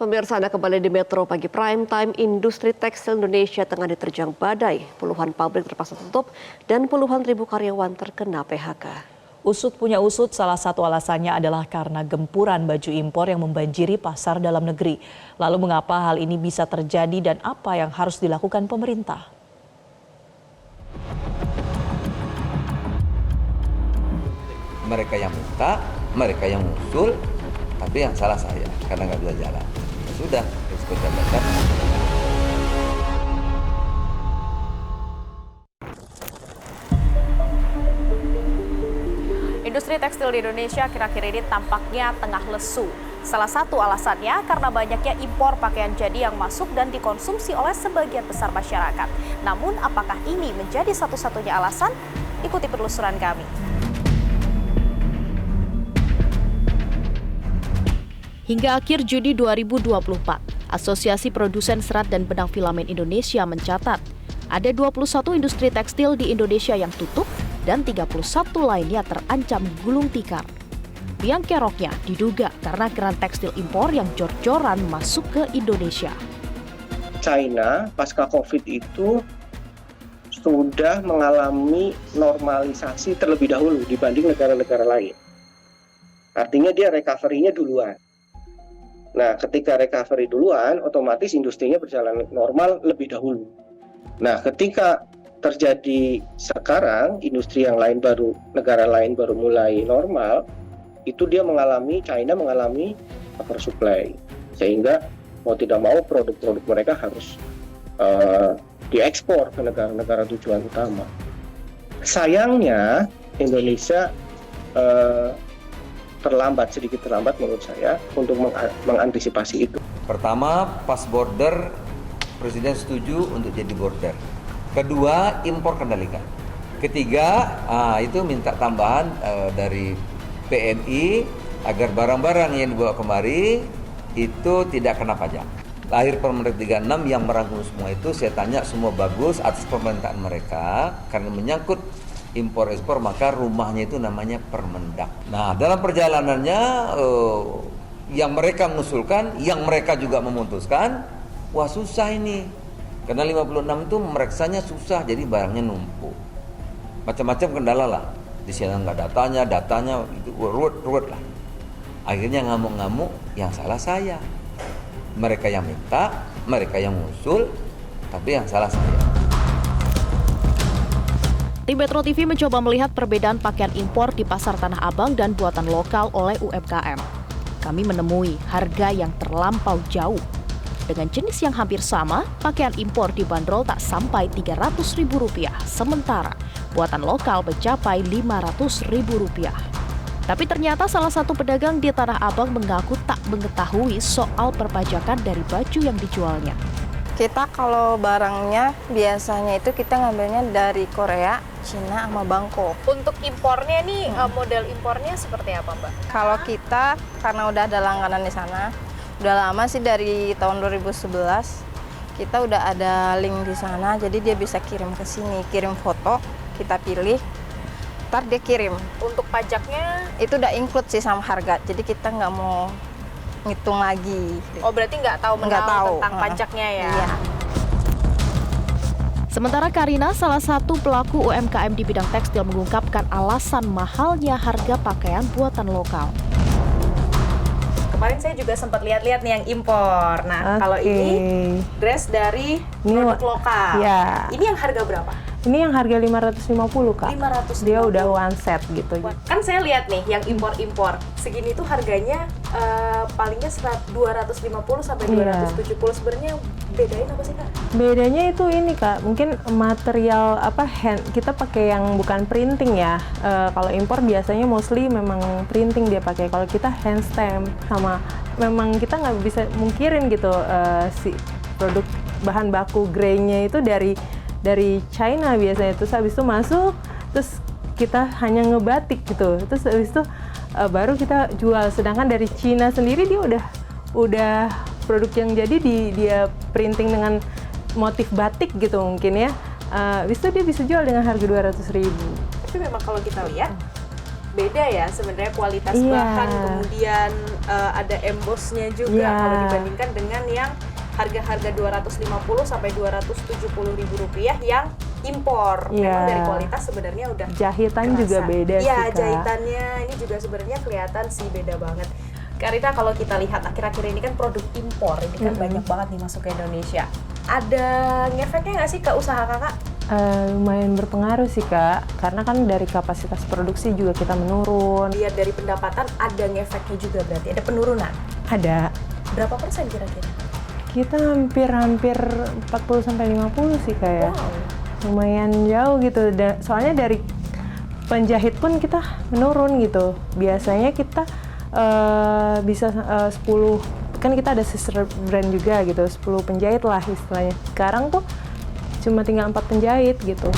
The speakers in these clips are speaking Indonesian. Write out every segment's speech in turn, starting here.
Pemirsa, Anda kembali di Metro Pagi Prime Time. Industri tekstil Indonesia tengah diterjang badai. Puluhan pabrik terpaksa tutup dan puluhan ribu karyawan terkena PHK. Usut punya usut, salah satu alasannya adalah karena gempuran baju impor yang membanjiri pasar dalam negeri. Lalu mengapa hal ini bisa terjadi dan apa yang harus dilakukan pemerintah? Mereka yang minta, mereka yang ngusul, tapi yang salah saya karena nggak bisa jalan. Ya sudah, risiko jabatan. Industri tekstil di Indonesia akhir-akhir ini tampaknya tengah lesu. Salah satu alasannya karena banyaknya impor pakaian jadi yang masuk dan dikonsumsi oleh sebagian besar masyarakat. Namun apakah ini menjadi satu-satunya alasan? Ikuti penelusuran kami. Hingga akhir Juni 2024, Asosiasi Produsen Serat dan Benang Filamen Indonesia mencatat ada 21 industri tekstil di Indonesia yang tutup dan 31 lainnya terancam gulung tikar. Biang keroknya diduga karena keran tekstil impor yang jor-joran masuk ke Indonesia. China pasca COVID itu sudah mengalami normalisasi terlebih dahulu dibanding negara-negara lain. Artinya dia recovery-nya duluan. Nah, ketika recovery duluan, otomatis industrinya berjalan normal lebih dahulu. Nah, ketika terjadi sekarang, industri yang lain baru, negara lain baru mulai normal, itu dia China mengalami oversupply. Sehingga mau tidak mau produk-produk mereka harus diekspor ke negara-negara tujuan utama. Sayangnya, Indonesia sedikit terlambat menurut saya untuk mengantisipasi itu. Pertama, pas border, Presiden setuju untuk jadi border. Kedua, impor kendalikan. Ketiga, itu minta tambahan dari PMI agar barang-barang yang dibawa kemari itu tidak kena pajak. Lahir Permendak 36 yang merangkum semua itu, saya tanya semua bagus atas permintaan mereka karena menyangkut impor-ekspor, maka rumahnya itu namanya Permendak. Nah, dalam perjalanannya yang mereka mengusulkan, yang mereka juga memutuskan, wah susah ini. Karena 56 itu mereksanya susah, jadi barangnya numpuk. Macam-macam kendala lah. Di sana nggak datanya itu ruwet lah. Akhirnya ngamuk-ngamuk, yang salah saya. Mereka yang minta, mereka yang mengusul, tapi yang salah saya. Tim Metro TV mencoba melihat perbedaan pakaian impor di pasar Tanah Abang dan buatan lokal oleh UMKM. Kami menemui harga yang terlampau jauh. Dengan jenis yang hampir sama, pakaian impor dibanderol tak sampai Rp300.000, sementara buatan lokal mencapai Rp500.000. Tapi ternyata salah satu pedagang di Tanah Abang mengaku tak mengetahui soal perpajakan dari baju yang dijualnya. Kita kalau barangnya biasanya itu kita ngambilnya dari Korea, Cina, sama Bangkok. Untuk impornya nih, model impornya seperti apa, Mbak? Kalau kita, karena udah ada langganan di sana, udah lama sih dari tahun 2011, kita udah ada link di sana, jadi dia bisa kirim ke sini, kirim foto, kita pilih, ntar dia kirim. Untuk pajaknya? Itu udah include sih sama harga, jadi kita nggak mau ngitung lagi. Oh, berarti nggak tahu tentang pajaknya ya? Iya. Sementara Karina, salah satu pelaku UMKM di bidang tekstil, mengungkapkan alasan mahalnya harga pakaian buatan lokal. Kemarin saya juga sempat lihat-lihat nih yang impor. Nah, kalau ini dress dari produk lokal. Ya. Ini yang harga berapa? Ini yang harga 550, Kak. 550. Dia udah one set gitu. Kan saya lihat nih yang impor-impor. Segini tuh harganya palingnya 250 sampai 270. Sebenarnya bedain apa sih, Kak? Bedanya itu ini, Kak. Mungkin material kita pakai yang bukan printing ya. Kalau impor biasanya mostly memang printing dia pakai. Kalau kita hand stamp sama memang kita nggak bisa mungkirin gitu si produk bahan baku grey-nya itu dari China biasanya, terus habis itu masuk, terus kita hanya ngebatik gitu, terus habis itu baru kita jual. Sedangkan dari Cina sendiri dia udah produk yang jadi dia printing dengan motif batik gitu mungkin ya. Habis itu dia bisa jual dengan harga 200.000. Tapi memang kalau kita lihat beda ya sebenarnya kualitas Iya. bahan, kemudian ada embossnya juga Iya. kalau dibandingkan dengan yang harga-harga 250 sampai 270 ribu rupiah yang impor. Iya. Memang dari kualitas sebenarnya udah Jahitan kerasa. juga beda sih, Iya, Kak. jahitannya ini juga sebenarnya kelihatan sih beda banget. Kak Rita, kalau kita lihat akhir-akhir ini kan produk impor ini kan banyak banget nih masuk ke Indonesia. Ada ngefeknya nggak sih ke usaha kakak? Lumayan berpengaruh sih, Kak, karena kan dari kapasitas produksi juga kita menurun. Lihat dari pendapatan ada ngefeknya juga, berarti ada penurunan. Ada. Berapa persen kira-kira? Kita hampir 40-50 sih, Kak ya. Wow. Lumayan jauh gitu. Soalnya dari penjahit pun kita menurun gitu. Biasanya kita bisa 10, kan kita ada sister brand juga gitu, 10 penjahit lah istilahnya. Sekarang tuh cuma tinggal 4 penjahit gitu.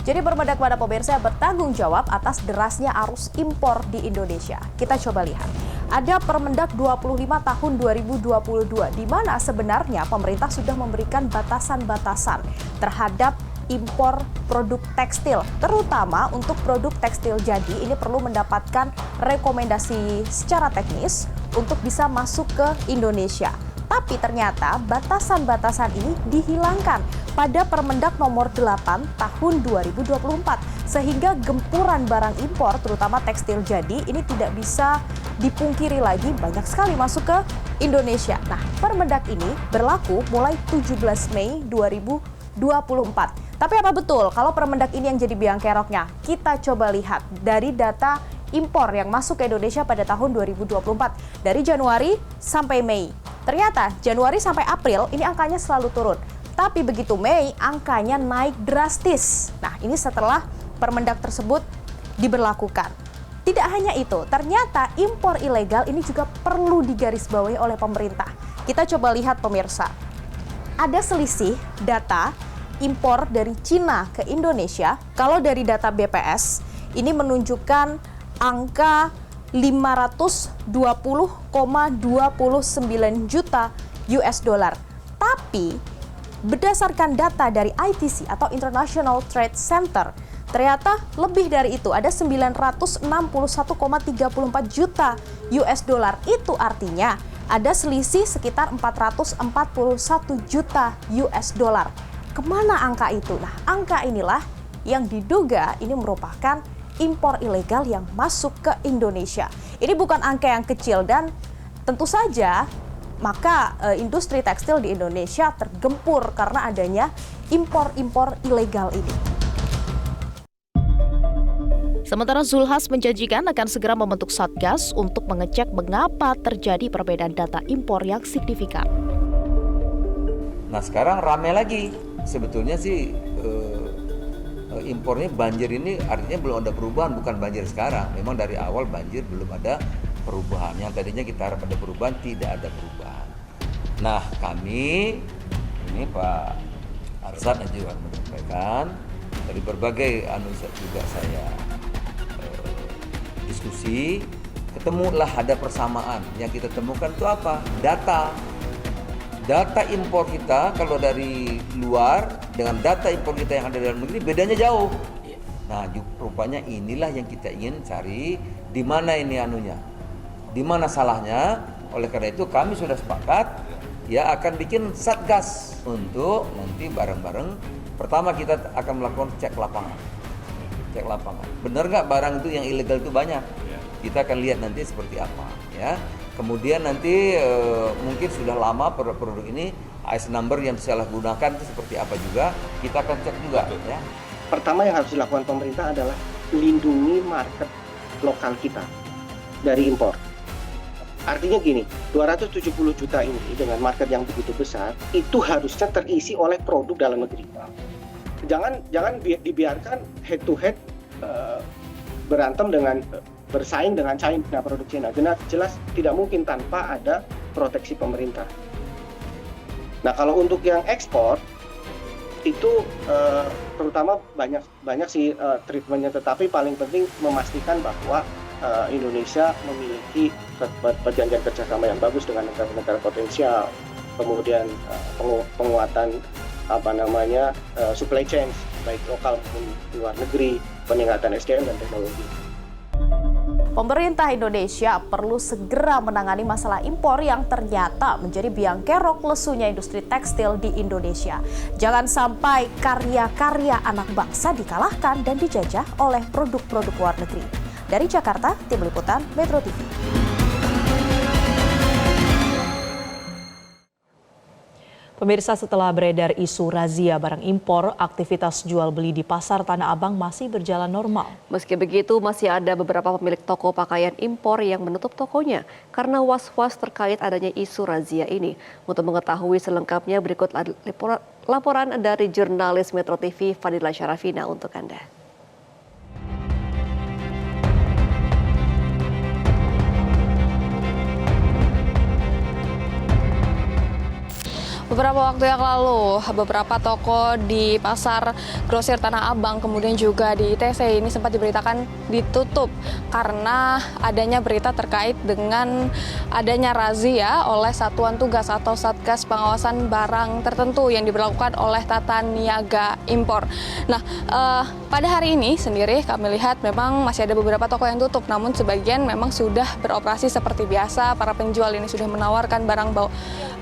Jadi Bermedak pada pemirsa bertanggung jawab atas derasnya arus impor di Indonesia. Kita coba lihat. Ada Permendak 25 tahun 2022, di mana sebenarnya pemerintah sudah memberikan batasan-batasan terhadap impor produk tekstil, terutama untuk produk tekstil jadi ini perlu mendapatkan rekomendasi secara teknis untuk bisa masuk ke Indonesia. Tapi ternyata batasan-batasan ini dihilangkan pada Permendak nomor 8 tahun 2024 sehingga gempuran barang impor terutama tekstil jadi ini tidak bisa dipungkiri lagi, banyak sekali masuk ke Indonesia. Nah, Permendak ini berlaku mulai 17 Mei 2024. Tapi apa betul kalau Permendak ini yang jadi biang keroknya? Kita coba lihat dari data impor yang masuk ke Indonesia pada tahun 2024 dari Januari sampai Mei. Ternyata Januari sampai April ini angkanya selalu turun. Tapi begitu Mei angkanya naik drastis. Nah, ini setelah Permendak tersebut diberlakukan. Tidak hanya itu, ternyata impor ilegal ini juga perlu digarisbawahi oleh pemerintah. Kita coba lihat pemirsa. Ada selisih data impor dari Cina ke Indonesia. Kalau dari data BPS, ini menunjukkan angka 520,29 juta US dollar. Tapi berdasarkan data dari ITC atau International Trade Center, ternyata lebih dari itu, ada 961,34 juta US dollar. Itu artinya ada selisih sekitar 441 juta US dollar. Kemana angka itu? Nah, angka inilah yang diduga ini merupakan impor ilegal yang masuk ke Indonesia. Ini bukan angka yang kecil dan tentu saja maka industri tekstil di Indonesia tergempur karena adanya impor-impor ilegal ini. Sementara Zulhas menjanjikan akan segera membentuk Satgas untuk mengecek mengapa terjadi perbedaan data impor yang signifikan. Nah sekarang rame lagi. Sebetulnya sih impornya banjir ini artinya belum ada perubahan, bukan banjir sekarang. Memang dari awal banjir belum ada perubahan. Yang tadinya kita harap ada perubahan, tidak ada perubahan. Nah kami, ini Pak Arsad juga menyampaikan, dari berbagai juga saya diskusi, ketemulah ada persamaan. Yang kita temukan itu apa? Data impor kita kalau dari luar dengan data impor kita yang ada di dalam negeri bedanya jauh. Nah, rupanya inilah yang kita ingin cari, di mana ini anunya, di mana salahnya. Oleh karena itu kami sudah sepakat ya akan bikin satgas untuk nanti bareng-bareng. Pertama kita akan melakukan cek lapangan. Benar nggak barang itu yang ilegal itu banyak? Kita akan lihat nanti seperti apa ya. Kemudian nanti mungkin sudah lama produk ini AS number yang disalahgunakan itu seperti apa juga kita akan cek juga ya. Pertama yang harus dilakukan pemerintah adalah lindungi market lokal kita dari impor. Artinya gini, 270 juta ini dengan market yang begitu besar itu harusnya terisi oleh produk dalam negeri. Jangan dibiarkan head to head berantem dengan bersaing dengan China, produk China. Jelas tidak mungkin tanpa ada proteksi pemerintah. Nah, kalau untuk yang ekspor itu terutama banyak sih treatmentnya, tetapi paling penting memastikan bahwa Indonesia memiliki perjanjian kerjasama yang bagus dengan negara-negara potensial, kemudian penguatan supply chain baik lokal maupun luar negeri, peningkatan SDM dan teknologi. Pemerintah Indonesia perlu segera menangani masalah impor yang ternyata menjadi biang kerok lesunya industri tekstil di Indonesia. Jangan sampai karya-karya anak bangsa dikalahkan dan dijajah oleh produk-produk luar negeri. Dari Jakarta, Tim Liputan Metro TV. Pemirsa, setelah beredar isu razia barang impor, aktivitas jual beli di Pasar Tanah Abang masih berjalan normal. Meski begitu, masih ada beberapa pemilik toko pakaian impor yang menutup tokonya karena was-was terkait adanya isu razia ini. Untuk mengetahui selengkapnya, berikut laporan dari jurnalis Metro TV Fadila Syarafina untuk Anda. Beberapa waktu yang lalu, beberapa toko di Pasar Grosir Tanah Abang, kemudian juga di ITC ini sempat diberitakan ditutup karena adanya berita terkait dengan adanya razia oleh Satuan Tugas atau Satgas Pengawasan Barang Tertentu yang diberlakukan oleh Tata Niaga Impor. Nah, pada hari ini sendiri kami lihat memang masih ada beberapa toko yang tutup, namun sebagian memang sudah beroperasi seperti biasa. Para penjual ini sudah menawarkan barang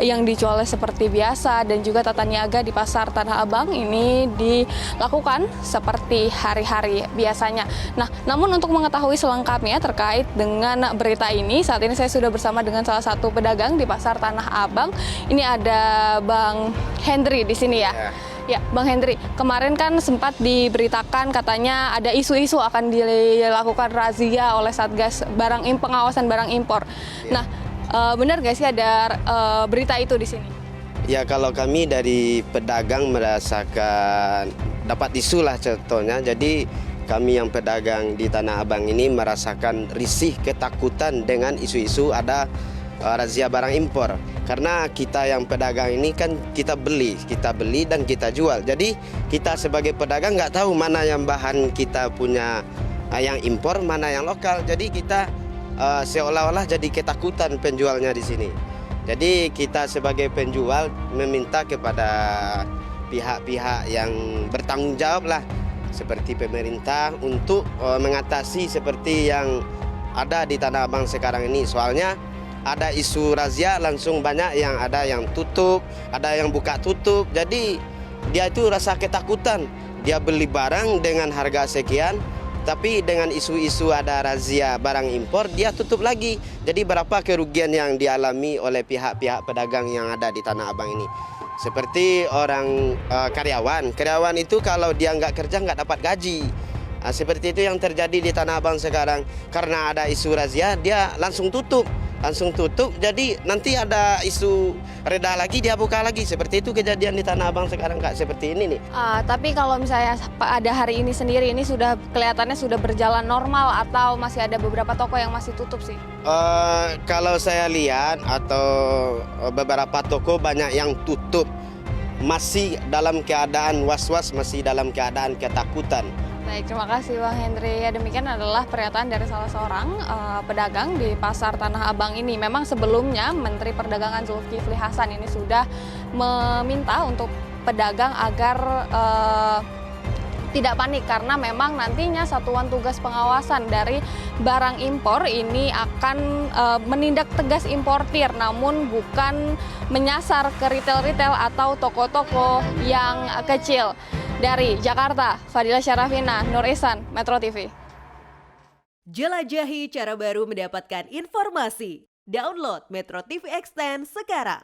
yang dijualnya seperti biasa, dan juga tata niaga di Pasar Tanah Abang ini dilakukan seperti hari-hari biasanya. Nah, namun untuk mengetahui selengkapnya terkait dengan berita ini, saat ini saya sudah bersama dengan salah satu pedagang di Pasar Tanah Abang. Ini ada Bang Hendri di sini ya. Ya, Bang Hendri, kemarin kan sempat diberitakan katanya ada isu-isu akan dilakukan razia oleh Satgas Pengawasan Barang Impor. Nah, benar nggak sih ada berita itu di sini? Ya, kalau kami dari pedagang merasakan dapat isu lah contohnya. Jadi kami yang pedagang di Tanah Abang ini merasakan risih, ketakutan dengan isu-isu ada razia barang impor. Karena kita yang pedagang ini kan kita beli dan kita jual. Jadi kita sebagai pedagang nggak tahu mana yang bahan kita punya yang impor, mana yang lokal. Jadi kita seolah-olah jadi ketakutan penjualnya di sini. Jadi kita sebagai penjual meminta kepada pihak-pihak yang bertanggung jawab lah, seperti pemerintah, untuk mengatasi seperti yang ada di Tanah Abang sekarang ini. Soalnya ada isu razia, langsung banyak yang ada yang tutup, ada yang buka tutup. Jadi dia itu rasa ketakutan. Dia beli barang dengan harga sekian, tapi dengan isu-isu ada razia barang impor, dia tutup lagi. Jadi berapa kerugian yang dialami oleh pihak-pihak pedagang yang ada di Tanah Abang ini. Seperti orang karyawan itu kalau dia nggak kerja nggak dapat gaji. Seperti itu yang terjadi di Tanah Abang sekarang. Karena ada isu razia, dia langsung tutup. Jadi nanti ada isu reda lagi, dia buka lagi. Seperti itu kejadian di Tanah Abang sekarang, Kak, seperti ini nih. Tapi kalau misalnya pada hari ini sendiri, ini sudah kelihatannya sudah berjalan normal atau masih ada beberapa toko yang masih tutup sih? Kalau saya lihat atau beberapa toko banyak yang tutup, masih dalam keadaan was-was, masih dalam keadaan ketakutan. Baik, terima kasih Bang Hendri. Ya, demikian adalah pernyataan dari salah seorang pedagang di Pasar Tanah Abang ini. Memang sebelumnya Menteri Perdagangan Zulkifli Hasan ini sudah meminta untuk pedagang agar tidak panik karena memang nantinya Satuan Tugas Pengawasan dari barang impor ini akan menindak tegas importir, namun bukan menyasar ke retail-retail atau toko-toko yang kecil. Dari Jakarta, Fadila Syarafina, Nur Ihsan, Metro TV. Jelajahi cara baru mendapatkan informasi. Download Metro TV Extend sekarang.